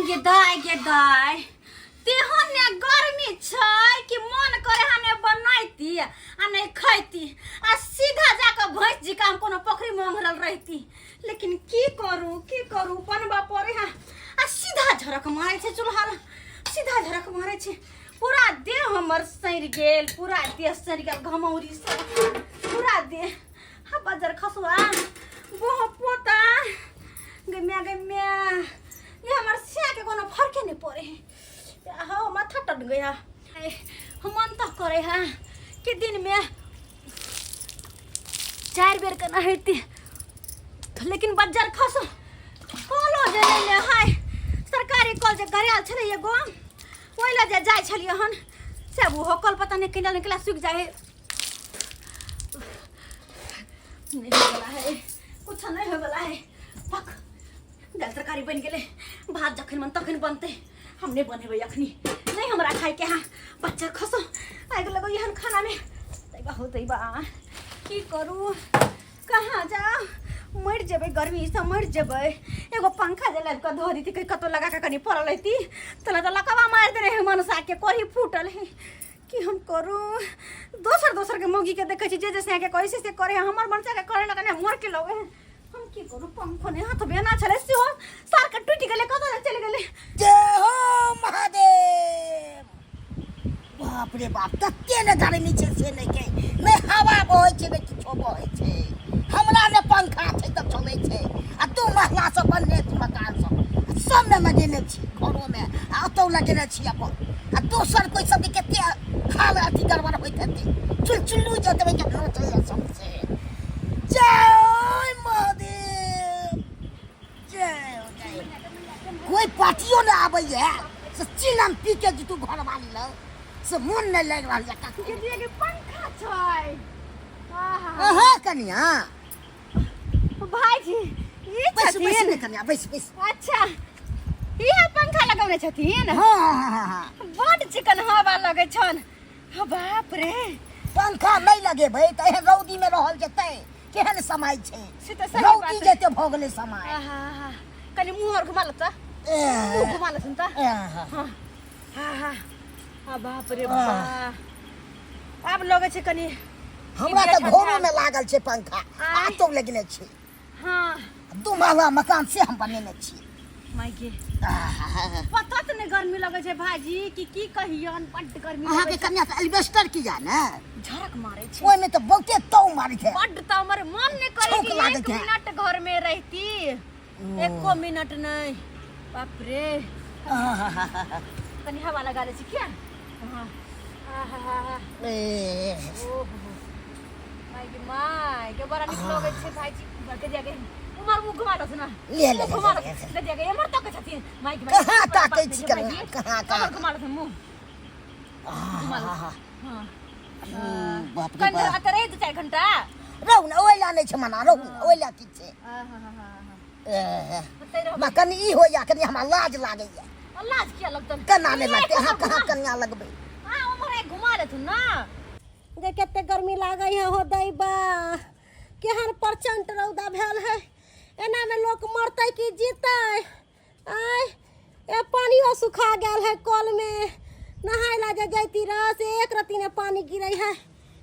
गेदाय तेहने गर्मी छै कि मन करे हने बनैती आ नहीं खैती आ सीधा जाकर भैंस जी का हम कोनो पोखरी में ओंघरल रहती। लेकिन की करू बनबा पड़े है आ सीधा झरक मारे छै चूल्हा सीधा झरक मारे छै। पूरा देह हमर सड़ गेल, पूरा देह सड़ गेल, घमौरी सब पूरा देह हा बजर खसुआ बोह पोता गम्या ये हमार सिया के कोनो फर्क नहीं पड़े है। हाँ माथा टट गया हम मन तो करे है कि दिन में 4 बेर करना हेती तो लेकिन बजर खस कॉलो जे ले हाय सरकारी कॉल जे घरियाल छले एगो ओइला जे जाय छलिए हन सब हो कल पता नहीं किना निकला सुख जाए नहीं होला है कुछ नहीं हो वाला है। पक दाल तरकारी बन गेले भात जखन मन तखन बनते हमने बनेबै अखनी नहीं हमरा खाए के। हाँ बच्चा खसो आग लगो यहन खाना में तैबा होतै बा की करू कहाँ जाओ मर जेबै गर्मी से मर जेबै। एगो पंखा जे लग के धो दी कतो लगा के कनी पड़ल रहती तला तो लकवा मार दे रहे मनसा के कोरी फूटल है कि हम करू। दोसर के मौगी के देखे जे जैसे के कैसे से करे हमर मनसा के करे लगने मर के लगे हम की करू। पंखो ने हाथ बेना छले से हो सार के टूटी गेले कतो चले गेले। जय हो महादेव। बाप रे बाप तत्ते ने गाड़ी नीचे से नहीं के नहीं हवा बहै छै नहीं किछो बहै छै हमरा ने पंखा छै त चलै छै आ तू महला सब बनने मकान सब में लगेने छी घरों में आ तो लगेने छी अपन आ दोसर कोई सब केते हाल अथी गड़बड़ होइत हेतै चुलचुल्लू जतबे के न चलै सबसे। जय महादेव जय कोई पार्टियों ना आबै है से चिलम पी के तू घर वाली ल से मन नहीं लग रहल है काकू के दिए के पंखा छै। आहा कनिया भाईजी ये बस छथिन कनिया बस अच्छा ये पंखा लगौने छथिन। हाँ बड़ चिकन हवा लगे छन। बाप रे पंखा नहीं लगे भाई त एहन रौदी में रहल जेतै केहन समय छै से त सही रौदी बात जेते भ गेलै समय। आहा कनी मुंह और घुमा ल त मुंह घुमा ल सुन त। हां हां हां बाप रे बाप अब लगे छै कनी हमरा त घरों में लागल छै पंखा आ तो लगने छै। हां 2 महला मकान से हम बनेने छी मायके पता त नहीं गर्मी लगे छै भाजी की कहियन बड गर्मी अहाँ के कन्या त एल्वेस्टर की जाने झरक मारे छै ओइ में त बहुते तौ मारी छै बड त हमर मन नहीं करे छौंक कि लागै 1 छै। मिनट घर में रहती 1 मिनट नहीं। बाप रे कनी हवा लगा ले छी क्या। हां आहा ए ओहो माय के बड़ा निक लगे छै भाईजी के जाके उमर मुंह घुमा दस ना ले घुमा दस ले जाके हमर तक छथिन माय के कहाँ ताकै छी कहाँ घुमा दस मुंह घुमा दस। हां बाप रे कंदर बाप अतरे 2-4 घंटा रहू ना ओइला नहीं छै मना रहू ओइला की छै। आहा मा कनी ई हो या कनी हमरा लाज लागैया लाज किया लगतन कना नहीं लगते अहाँ कहाँ कन्या लगबै। हां उमर एक घुमा ले तू ना देख केते गर्मी लागे है हो दैबा केहन प्रचंड रौदा भेल है एना में लोग मरते कि जीते। आय ए पानियो सुखा गेल है कल में नहाय ला जे जैती रह से एक रत्ती ने पानी गिरै है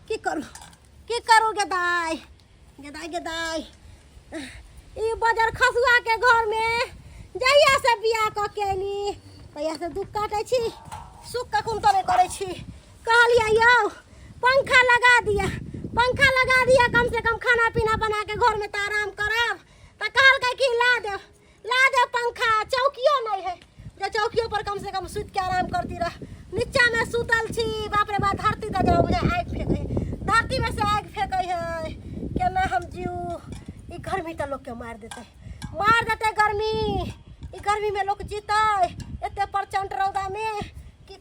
की करू गेदाय ई बजर खसुआ के घर में जहिया से बियाह क के एली तहिया से दुख काटै छी सुख के कुन तरे करै छी। कहलिया यौ पंखा लगा दिया कम से कम खाना पीना बना के घर में तो आराम करब तो कहल कि ला दे पंखा चौकियो नहीं है जो चौकियों पर कम से कम सुत के आराम करती रह। नीचा में सुतल छी बाप रे बाप धरती दे जाओ मुझे आग फेंके धरती में से आग फेंके है केना हम जीव ई गर्मी तो लोग के मार देते गर्मी में लोग जीते एते प्रचंड रौदा में की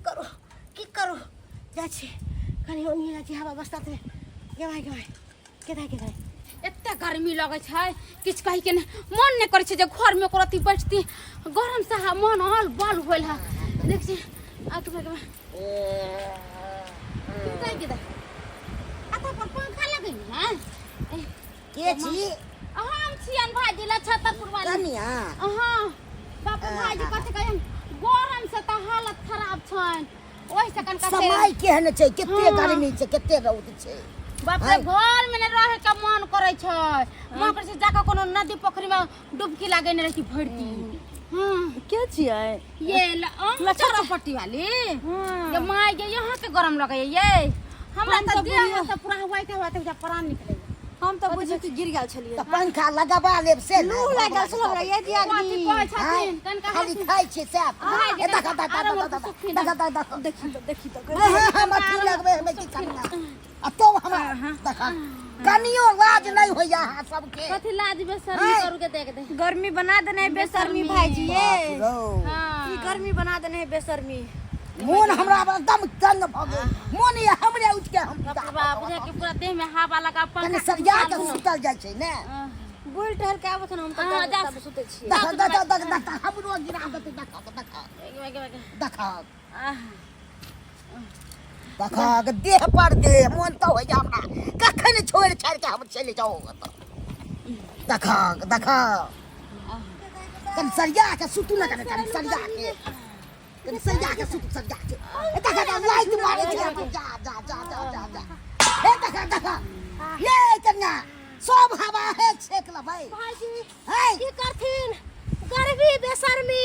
करू जाय छी कनी ओनिया जी हवा बस्ता में गेदाय एते गर्मी लगे छै किछ कहि के मन नहीं करे छै जे घर में करती बैठती गरम से मन हल बल होल है देख छी आ तू के गेदाय आता पर पंखा लगे है के छी हम छियन भाई दिला छतरपुर वाली कन्या हां बाप रे भाईजी कथि कहन गरम से त हालत खराब छन ओहि से कनका से समय केहन छै कते गर्मी छै कते रौद छै बाप रे घर में न रहे का मन करे छै मन करे छै जाके कोनो नदी पोखरी में डुबकी लागेने रहती भरती हां क्या छियै ये लचरा पट्टी वाली ये माय के यहाँ के गरम लगे ये हमरा त देह से पूरा होइते होइते प्राण निकले हम तो बुझी कि गिर गेल छलिए त पंखा लगाबा लेब से लू लागल छल हमरा ये दिया कथि कहै छथिन कनका खाली खाइ छै से देखी तो हम अथी लगबे हमें की करना आ तो हमरा देखा कनियो लाज नहीं होया हां सबके कथि लाज बेशर्मी करू के देख दे गर्मी बना देने है बेशर्मी भाईजी ये हां की गर्मी बना देने है बेशर्मी मोन हमरा एकदम तंग भ गेल मोन ये हमरे उठ के हम बाप रे कि पूरा देह में हवा लगा कने सरिया के सुतल जाय छै ने बुल टहल के आबत हम तब सुते छी देख हमरो गिरा देते देख देह पर दे मोन तो हो जा हमरा कखन छोड़ छाड़ के हम चले जाओ देख कने सरिया के सुतू ना कने सरिया के सुत सरिया के देख लाइट मारे छै जा हे देख ये कन्या सब हवा है छेक ल भाई भाईजी है की करथिन गर्मी बेशर्मी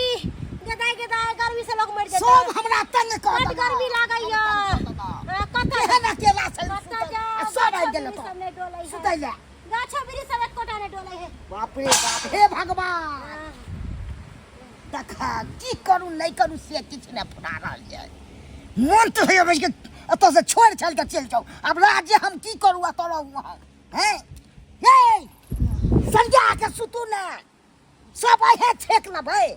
गदाई गर्मी से लोग मर जाते सब हमरा तंग कर बड गर्मी लागैया कत केहन अकेला छै सब आ गेल तो सबने डोलै है सुतै ले गाछो बिरी सब एक कोटा ने डोलै है बाप रे बाप हे भगवान देखा की करू नहीं करू से किछ ने फुरा रहल जाय मन तो है भाई के अत से छोड़ छाड़ के चल जाओ अब राज्य हम की करू तोरा वहां हैं हे संजा के सुतू ना सब है छेक ल भाई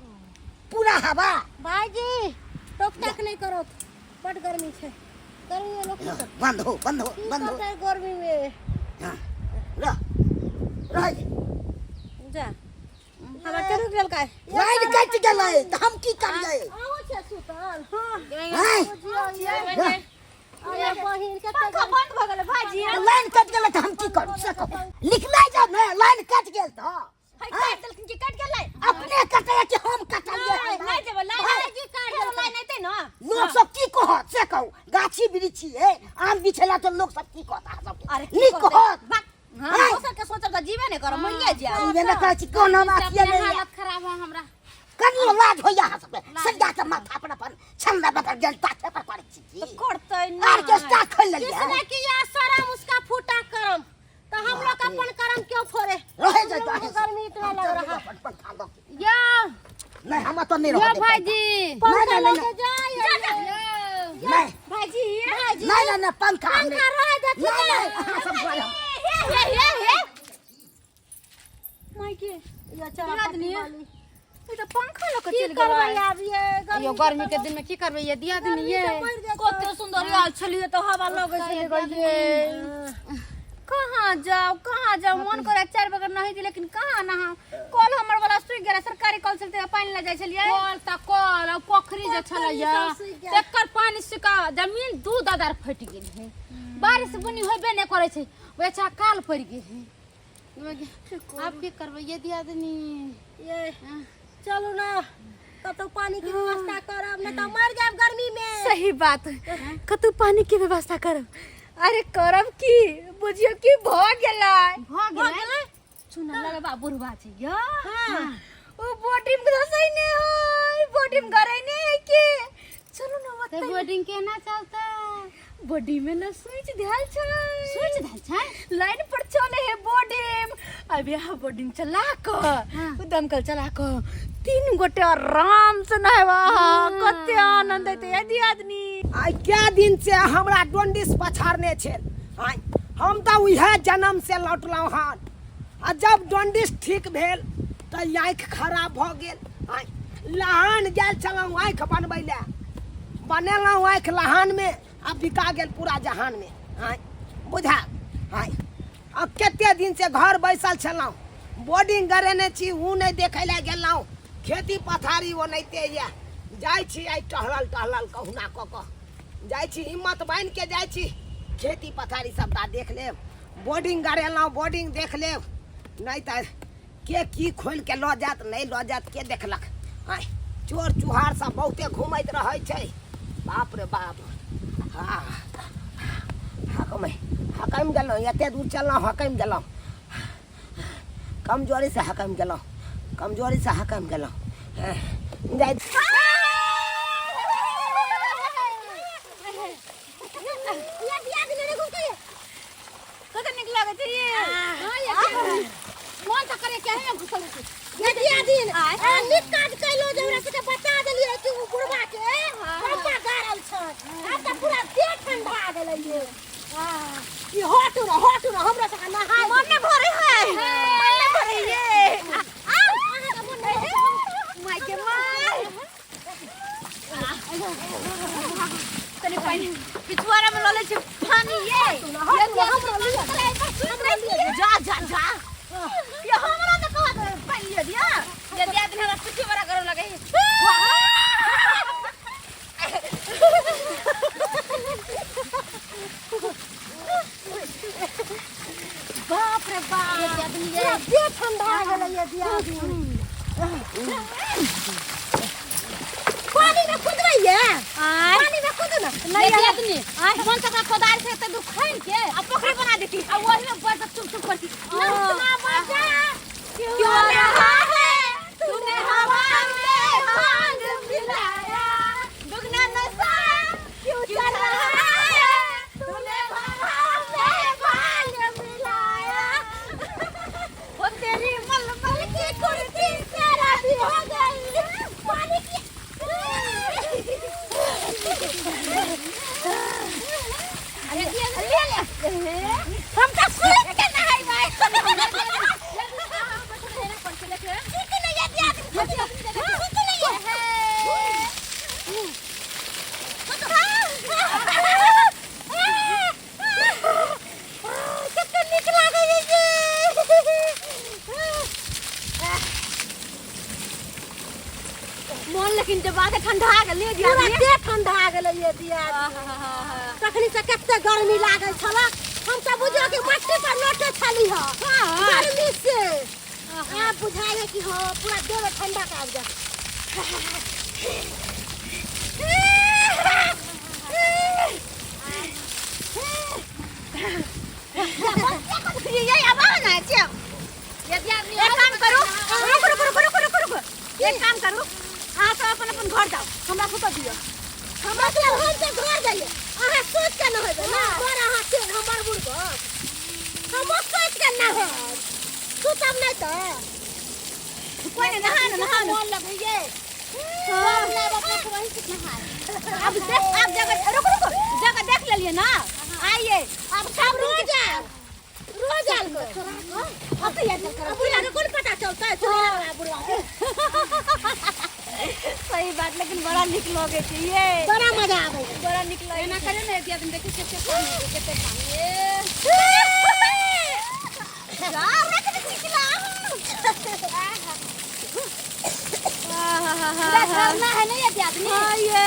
पूरा हवा भाईजी टोक टक नहीं करो बड गर्मी छै गर्मी में लोग बंद हो गर्मी में हां रह जा हमरा केनु गेल काय लाइन कट गेलै त हम की करियै आहो छै सुतल हैं अरे बहिन के पंखा बंद भ गेल भाईजी लाइन कट गेलै त हम की करू से कहू लिखना जा ने लाइन कट गेल त हाय काट देलखिन की कट गेलै अपने कटे कि हम कटलिए नहीं जेब लाइन की काट देब लाइन एतै न लोग सब की कहत से कहू गाछी बिरिछी है आम बिछेला तो लोग सब की कहता सब अरे नी कहत हां दोसर के सोचब त जीवे नहीं करब मरिए जा ये न कहै छी कोनो बात ये नहीं हालत खराब है हमरा कनियो लाज होया सब सजा के माथा पर अपन छंदा बकर गेल ताते पर पड़ै छी करतै न ऑर्केस्ट्रा खोल लेलिए किसने किया शर्म उसका फूटा करम तो हम लोग अपन करम क्यों फोड़े रहे जा गर्मी इतना लग रहा पंखा दो या नहीं हम तो नहीं या रह भाईजी पंखा नहीं, लेके जाए नहीं भाईजी नहीं पंखा पंखा रह दे नहीं हां सब गया माय के या चला आदमी ये तो पंखा लग की चल करबै गेलै अब ये यो गर्मी के दिन में की करबे ये दिया दिन ये कते सुंदर यार छलिए तो हवा लगे छै गइए कहाँ जाओ मन करे 4 बगर नहीं दी लेकिन कहाँ नहा कल हमर वाला सुख गेला सरकारी कल से पानी ले जाय छलिए कल त कल और पोखरी जे छलैया एकर पानी सुखा जमीन दूध आधार फट गेल है बारिश बुनी होबे नहीं करे छै वेचा काल पड़ गेल है आप की करबे ये दिया दनी ये चलो ना कतो पानी की व्यवस्था करब न त मर जाब गर्मी में सही बात कतु पानी की व्यवस्था करब अरे करब की बुझियो की भ गेलै सुन लगे बा बुढ़वा छै या हां ओ बोटिम दसै ने होय बोटिम गरै ने के चलो ना ते मत बोर्डिंग केना चलता बॉडी में ना स्विच ध्यान छै स्विच धल छै लाइन पर चले है बोर्डिंग अब यहाँ बोर्डिंग चला कर दमकल चला कर 3 गोटे आराम से नहवा कते आनंद हेतै यदि आदमी आई क्या दिन से हमरा डोंडिस पछाड़ने छे आई हम त उहे जन्म से लौटलौ हन आ जब डोंडिस ठीक भेल त आँख खराब भ गेल आई लहान गेल छलौ आँख बनबै ले बनेलौ आँख लहान में अब बिका गेल पूरा जहान में आई बुझा आई अब केते दिन से घर बैसल छलौ बोर्डिंग गरेने छी उ नहीं देखै ले गेलौ खेती पथारी ओनैते या जाय छी आई टहलल कहुना क जाय छी हिम्मत बांध के जाय छी खेती पथारी सबटा देख लेब बोर्डिंग गरेलौ बोर्डिंग देख लेब नहीं त के की खोल के ल जात नहीं ल जात के देखलक आय चोर चुहार सब बहुते घूमैत रहै छै बाप रे बाप हाँ हकम गेलहुँ एते दूर चललहुँ हकम गेलहुँ कमजोरी से हकम गेलहुँ जाय कते नीक लागै छै ये मन त करे के है घुसल है ये दिया दिन निक काज कैलो जे हमरा सबके बता देलिए कि उ बुढ़वा के पप्पा गारल छ अब त पूरा पेट ठंडा गेलै ये ई हटू न हमरा सबके नहाय मन ने भरे है मन ने भरे ये माय के माय तने पानी पिछवाड़ा में लले छै पानी ये जा ये हमरा ने कहा पानी ले दिया ये दिया दिन हमरा पिछवाड़ा करे लगे बाप रे बाप ये आदमी ये पेट ठंडा गेलै ये दिया दिन पानी में कूदबै ये पानी में कूद ना नहीं आदमी मन तक कोदार से तो दुखाइन के अब पोखरी बना देती अब वही में बस चुप करती ना मजा क्यों रहा है तूने हवा में भांग मिलाया दुगना नशा क्यों चल रहा है तूने हवा में भांग मिलाया वो तेरी मलमल की कुर्ती शराबी हो गई पानी की हम तो सूरज के नहाई भाई मन लेकिन जब आके ठंडा गेलै दिया पेट ठंडा गेलै ये दिया तखनी से कते गर्मी लागै छला हम त बुझियो कि मट्टी पर लोटे छली ह गर्मी से आ बुझाय है कि हां पूरा देह में ठंडा का आ जा ये अब ना छै ये दिया एक काम करो रुको एक काम करो हां तो अपन घर जाओ हमरा सुत दियो हमरा के हम से घर जाइए अहाँ सोच के न होबे ना बड़ा हाथ से हमर बुढ़बो हम सोच के न हो तू तब नहीं तो कोई नहीं नहा मन लगइए हां ना अपने को वही से नहाए अब देख आप जगह रुको जगह देख लेलिए ना आइए अब सब रोज आल को अब तो याद कर बुढ़ा को कौन पता चलता है सुनिए बुढ़वा सही बात लेकिन बड़ा निक लगे छै ये बड़ा मजा आवे बड़ा निक लगे ना करे ना दिया दिन देखि कैसे पानी कैसे पानी जा रख दे निकला डरना है नहीं ये आदमी हां ये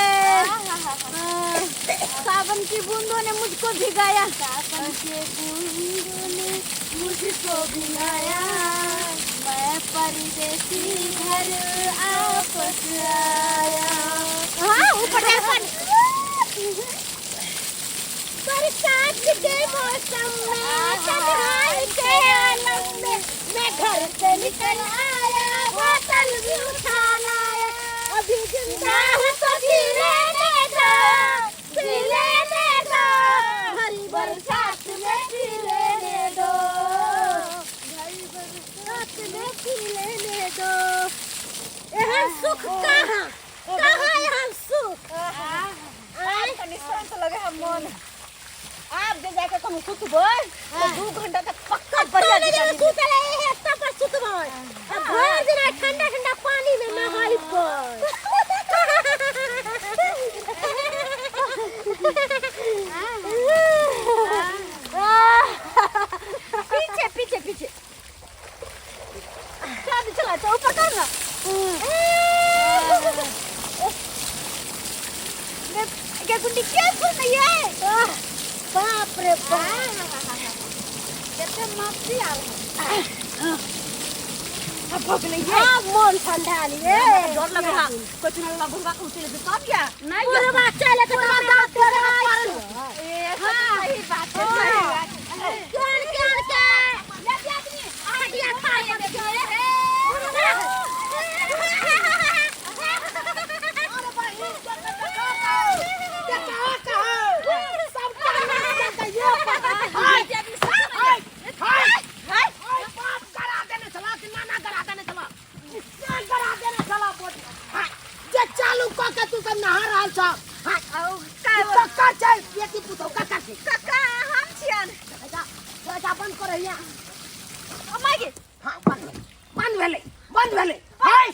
सावन की बूंदों ने मुझको भिगाया सावन के बूंदों ने मुझको भिगाया मैं परदेसी घर वापस आया हां ऊपर पानी बरसात के मौसम में तन्हाई के आलम में मैं घर से निकल आया बोतल भी उठा लाया अभी जिंदा हूँ तो जी लेने दो हरी बरसात में पी लेने दो हरी बरसात में पी लेने दो यहाँ सुख कहाँ यहाँ सुख निशान तो लगे हम मन आप जे जाके तुम सुतबै तो 2 घंटा तक पक्का बढ़िया नहीं सुतले है तब सुतबै अब घर दिन ठंडा ठंडा पानी में नहाई पर पीछे चला तो ऊपर कर ना क्या गुंडी क्या सुन रही है बाप रे बाप कितने मस्ती आ रहा है अब भोग नहीं है अब मन ठंडा लिए डर लगे हां कुछ ना लगूंगा उठे ले तो क्या नहीं पूरा बात चले तो दांत तोड़े ए सही बात है सही बात कौन कौन के ले आदमी हटिया खा ले चालू कह के तू सब नहा रहल छ का चल बेटी पुतौ का काका हम छियन जा बंद कर हिया ओ मागे हां बंद भेले हाय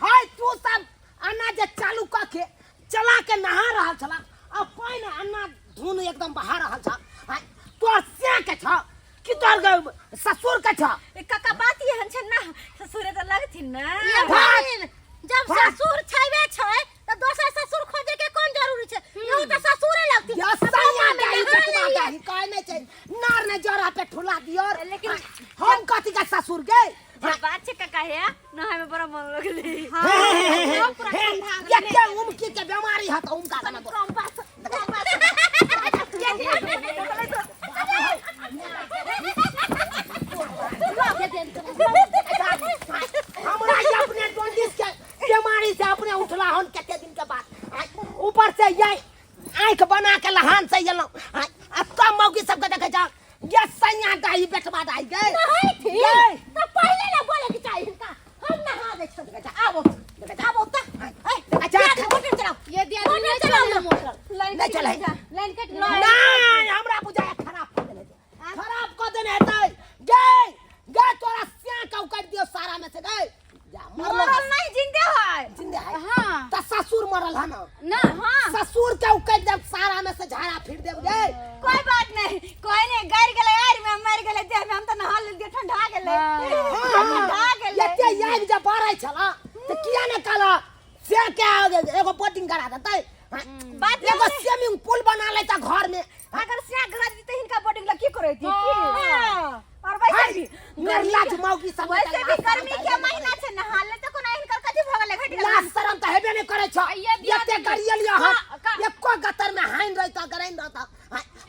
हाय तू सब अन्ना जे चालू कह के चला के नहा रहल छला अब पानी अन्ना धुन एकदम बहा रहल छ हाय तोर से के छ कि तोर ससुर के छ काका बात ये हन छ ना ससुरे त लगथिन ना जब ससुर छइबे छै त दोसर ससुर खोजे के कोन जरूरी छै यहू त ससुरे लगती या सैया दाई बतवा दाई कह नै छै नार ने जरा पे ठुला दियो लेकिन हम कथि का ससुर गए बात छै काका है नहाय में बड़ा मन लगले ये क्या उमकी के बीमारी है तो उमका ना कम पास हमरा ये अपने जोंडिस के बीमारी से अपने उठला हन कते दिन के बाद ऊपर से ये आंख बना के लहान से गेलो अब तो मौकी सब के देखे जा ये सैया दाई बेटवा दाई गए नहीं थी तो पहले ना बोले कि चाहिए इनका हम नहा दे छोड़ के आवो त अच्छा मोटर चलाओ ये दिया नहीं चलाओ मोटर नहीं चले लाइन कट नहीं हमरा बुझाया खराब कर देले खराब कर देने हेतै गए गए तोरा सिया का उकड़ दियो सारा में से गए जा मरल नहीं जिंदे है जिंदा है हां त ससुर मरल है ना ना हां ससुर के उकड़ जब सारा में से झाड़ा फिर देब गए कोई बात नहीं कोई नहीं गैर गेले यार में मर गेले देह में हम त नहा ले ठंडा गेले ठंडा गेले ये याद जब बारै छला त किया ने काला से क्या एगो बोटिंग करा देतै बात एगो स्विमिंग पूल बना लेता घर में अगर से घर जीते इनका बोटिंग लग की करे थी हाँ। और वैसे भी गर्ला मौकी सब वैसे भी गर्मी के महीना से नहा ले तो कोना इनकर कथि भगले घट गेल लाज शरम त हेबे नै करे छ ये एते गरियलिया हम एको गतर में हाइन रहता गराइन रहता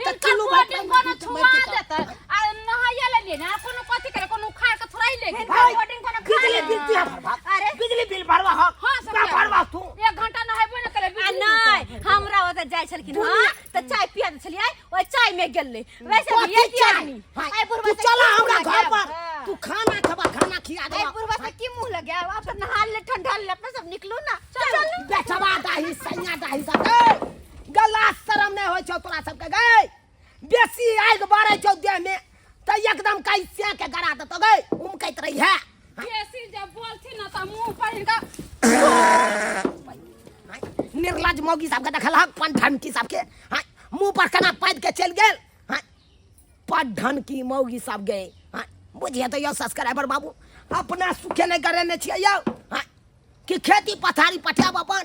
त किलो भात कोनो छुआ देता आ नहाया ले ना कोनो कथि करे कोनो खा के थोड़ा ही ले बोटिंग कोना बिजली बिल दिया भरवा अरे बिजली बिल भरवा हां सब का भरवा तू 1 घंटा नहाइबो न करे आ नहीं हमरा ओते जाय छलखिन हां त चाय पिया दे छलियै ओइ चाय में गेलै वैसे भी ये आदमी आई तू बुढ़वा चला हमरा घर पर तू खाना खबा खाना खिया दे आई बुढ़वा से की मुंह लगे आप तो नहा ले ठंडा ले अपना सब निकलो ना चल बेचवा दाही सैया दाही सब गला शरम नहीं होय छ तोरा सब के गए बेसी आग बारै छ देह में त एकदम कैसे के गरा दत गए उमकैत रही है बेसी जब बोलथी ना त मुंह पर इनका निर्लज मौगी सब के देखल हक पन धमकी सब के मुंह पर कना पैद के चल गेल पढ़न की मौगी सब गए बुझिए तो यो सब्सक्राइबर बाबू अपना सुखे नहीं करे ने छिए यो कि खेती पथारी पठाब अपन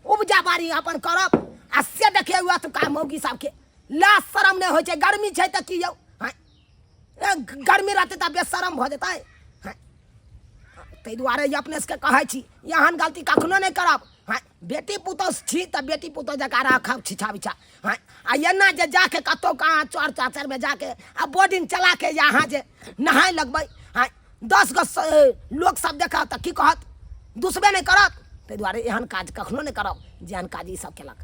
उपजा बाड़ी अपन करब आ से देखे हुआ तो का मौगी सब के लाज शरम नहीं होय छै गर्मी छै त की यौ गर्मी रहते त बेशरम भ जेतै तै दुआरे अपने से कहै छी एहन गलती कखनो नहीं करब बेटी पुतौ छी त बेटी पुतौ जका राखब छिछा बिछा आ एना जे जाके कतौ कहाँ चौर चाचर में जाके आ बोर्डिंग चला के यहाँ जे नहाय लगबै 10 गो लोग सब देखा त की कहत दुसबे नहीं करत तै दुआरे एहन काज कखनो नहीं करब जेहन काज ई सब केलक।